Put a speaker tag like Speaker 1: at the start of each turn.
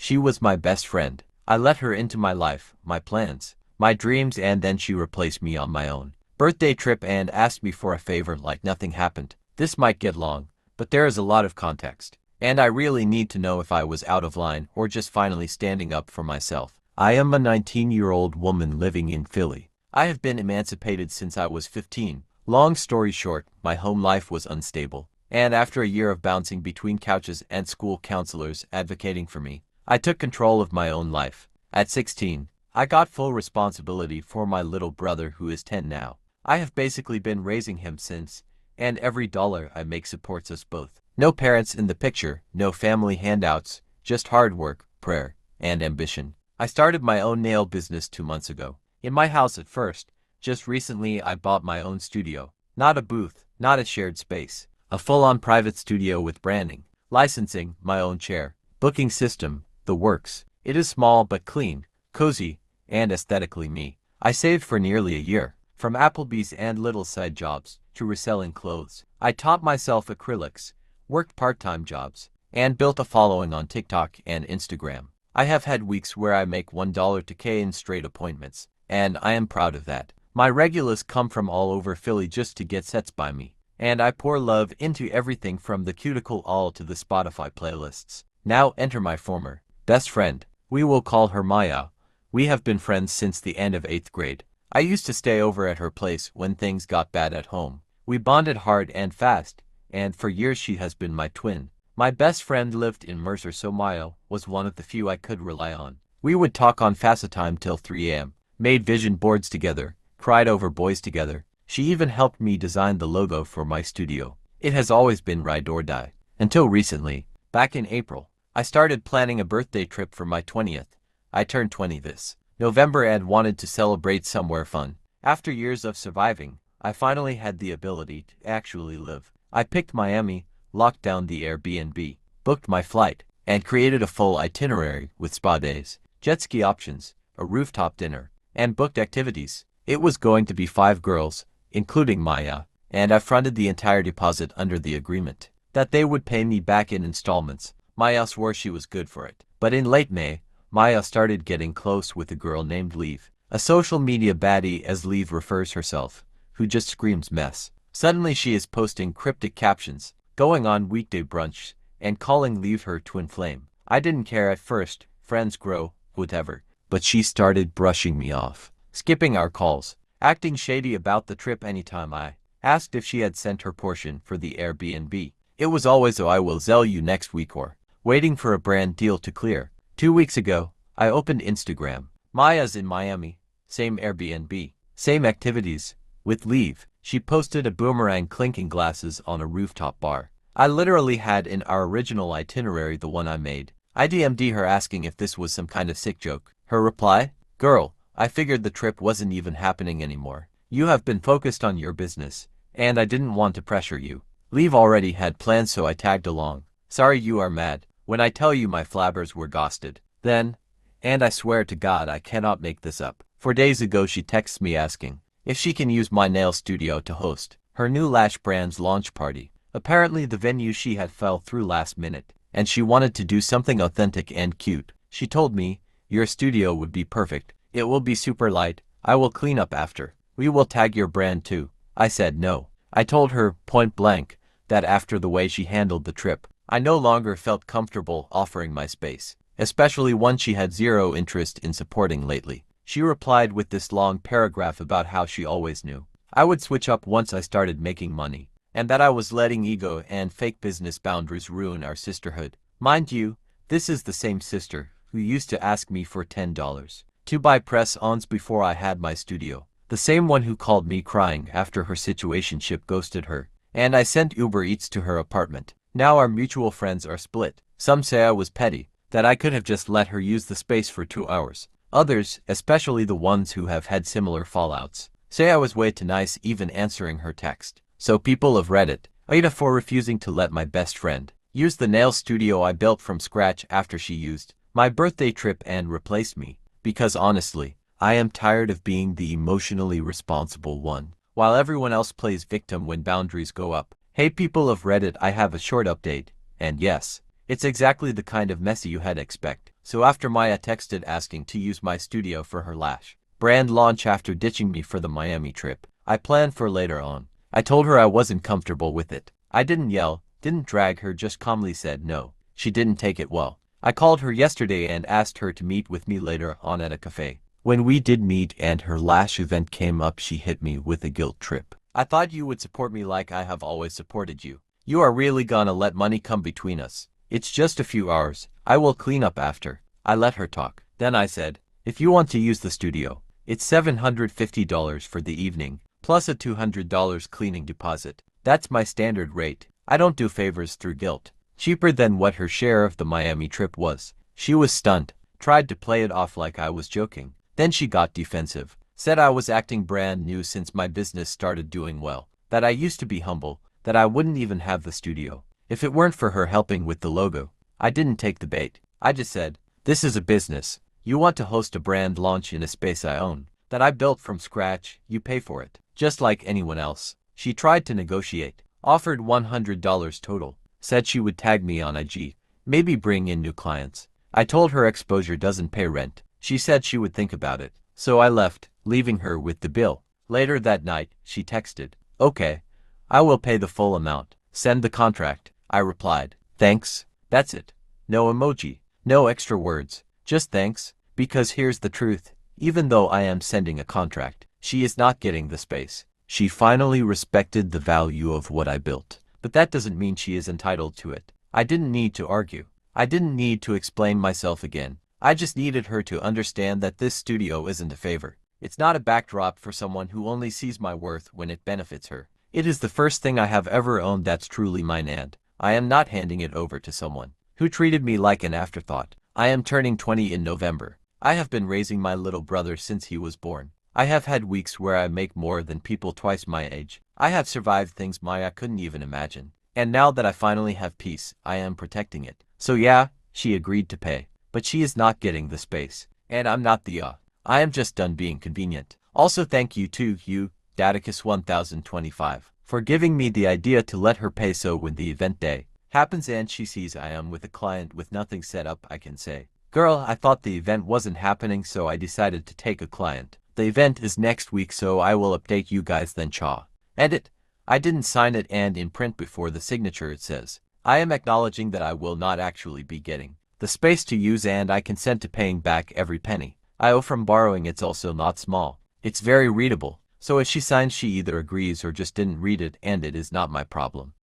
Speaker 1: She was my best friend. I let her into my life, my plans, my dreams, and then she replaced me on my own birthday trip and asked me for a favor like nothing happened. This might get long, but there is a lot of context, and I really need to know if I was out of line or just finally standing up for myself. I am a 19-year-old woman living in Philly. I have been emancipated since I was 15. Long story short, my home life was unstable, and after a year of bouncing between couches and school counselors advocating for me, I took control of my own life. At 16, I got full responsibility for my little brother who is 10 now. I have basically been raising him since, and every dollar I make supports us both. No parents in the picture, no family handouts, just hard work, prayer, and ambition. I started my own nail business 2 months ago. In my house at first, just recently I bought my own studio. Not a booth, not a shared space. A full-on private studio with branding, licensing, my own chair, booking system, the works. It is small but clean, cozy, and aesthetically me. I saved for nearly a year. From Applebee's and little side jobs to reselling clothes. I taught myself acrylics, worked part-time jobs, and built a following on TikTok and Instagram. I have had weeks where I make $1 to K in straight appointments, and I am proud of that. My regulars come from all over Philly just to get sets by me, and I pour love into everything from the cuticle all to the Spotify playlists. Now enter my former best friend. We will call her Maya. We have been friends since the end of 8th grade. I used to stay over at her place when things got bad at home. We bonded hard and fast, and for years she has been my twin. My best friend lived in Mercer, so Maya was one of the few I could rely on. We would talk on FaceTime till 3 a.m., made vision boards together, cried over boys together. She even helped me design the logo for my studio. It has always been ride or die. Until recently, back in April, I started planning a birthday trip for my 20th. I turned 20 this November and wanted to celebrate somewhere fun. After years of surviving, I finally had the ability to actually live. I picked Miami, locked down the Airbnb, booked my flight, and created a full itinerary with spa days, jet ski options, a rooftop dinner, and booked activities. It was going to be 5 girls, including Maya, and I fronted the entire deposit under the agreement that they would pay me back in installments. Maya swore she was good for it. But in late May, Maya started getting close with a girl named Leave, a social media baddie as Leave refers herself, who just screams mess. Suddenly she is posting cryptic captions, going on weekday brunch, and calling Leave her twin flame. I didn't care at first, friends grow, whatever. But she started brushing me off, skipping our calls, acting shady about the trip anytime I asked if she had sent her portion for the Airbnb. It was always "Oh, I will sell you next week," or waiting for a brand deal to clear. 2 weeks ago, I opened Instagram. Maya's in Miami, same Airbnb, same activities. With Leave, she posted a boomerang clinking glasses on a rooftop bar. I literally had in our original itinerary the one I made. I DM'd her asking if this was some kind of sick joke. Her reply? "Girl, I figured the trip wasn't even happening anymore. You have been focused on your business, and I didn't want to pressure you." Leave already had plans, so I tagged along. "Sorry you are mad when I tell you my flabbers were ghosted." Then, and I swear to God I cannot make this up, 4 days ago she texts me asking if she can use my nail studio to host her new lash brand's launch party. Apparently the venue she had fell through last minute, and she wanted to do something authentic and cute. She told me, "Your studio would be perfect. It will be super light. I will clean up after. We will tag your brand too." I said no. I told her point blank that after the way she handled the trip, I no longer felt comfortable offering my space, especially one she had zero interest in supporting lately. She replied with this long paragraph about how she always knew I would switch up once I started making money, and that I was letting ego and fake business boundaries ruin our sisterhood. Mind you, this is the same sister who used to ask me for $10 to buy press-ons before I had my studio. The same one who called me crying after her situationship ghosted her, and I sent Uber Eats to her apartment. Now our mutual friends are split. Some say I was petty, that I could have just let her use the space for 2 hours. Others, especially the ones who have had similar fallouts, say I was way too nice even answering her text. So people of Reddit, Ida for refusing to let my best friend use the nail studio I built from scratch after she used my birthday trip and replaced me. Because honestly, I am tired of being the emotionally responsible one, while everyone else plays victim when boundaries go up. Hey people of Reddit, I have a short update, and yes, It's exactly the kind of messy you had expect. So after Maya texted asking to use my studio for her lash brand launch after ditching me for the Miami trip I planned for later on, I told her I wasn't comfortable with it. I didn't yell, didn't drag her, just calmly said no. She didn't take it well. I called her yesterday and asked her to meet with me later on at a cafe. When we did meet and her lash event came up, she hit me with a guilt trip. I thought you would support me like I have always supported you. You are really gonna let money come between us? It's just a few hours. I will clean up after. I let her talk. Then I said, if you want to use the studio, it's $750 for the evening, plus a $200 cleaning deposit. That's my standard rate. I don't do favors through guilt. Cheaper than what her share of the Miami trip was. She was stunned, tried to play it off like I was joking. Then she got defensive, said I was acting brand new since my business started doing well, that I used to be humble, that I wouldn't even have the studio if it weren't for her helping with the logo. I didn't take the bait. I just said, this is a business. You want to host a brand launch in a space I own, that I built from scratch, you pay for it, just like anyone else. She tried to negotiate, offered $100 total, said she would tag me on IG, maybe bring in new clients. I told her exposure doesn't pay rent. She said she would think about it, so I left, leaving her with the bill. Later that night, she texted, okay, I will pay the full amount. Send the contract. I replied, thanks. That's it. No emoji, no extra words, just thanks. Because here's the truth, even though I am sending a contract, she is not getting the space. She finally respected the value of what I built, but that doesn't mean she is entitled to it. I didn't need to argue. I didn't need to explain myself again. I just needed her to understand that this studio isn't a favor. It's not a backdrop for someone who only sees my worth when it benefits her. It is the first thing I have ever owned that's truly mine, and I am not handing it over to someone who treated me like an afterthought. I am turning 20 in November. I have been raising my little brother since he was born. I have had weeks where I make more than people twice my age. I have survived things Maya couldn't even imagine. And now that I finally have peace, I am protecting it. So yeah, she agreed to pay. But she is not getting the space. And I'm not the I am just done being convenient. Also thank you to you, Daticus1025, for giving me the idea to let her pay so when the event day happens and she sees I am with a client with nothing set up, I can say, girl, I thought the event wasn't happening, so I decided to take a client. The event is next week, so I will update you guys then, cha. Edit. I didn't sign it, and in print before the signature it says, I am acknowledging that I will not actually be getting the space to use, and I consent to paying back every penny I owe from borrowing. It's also not small. It's very readable. So if she signs, she either agrees or just didn't read it, and it is not my problem.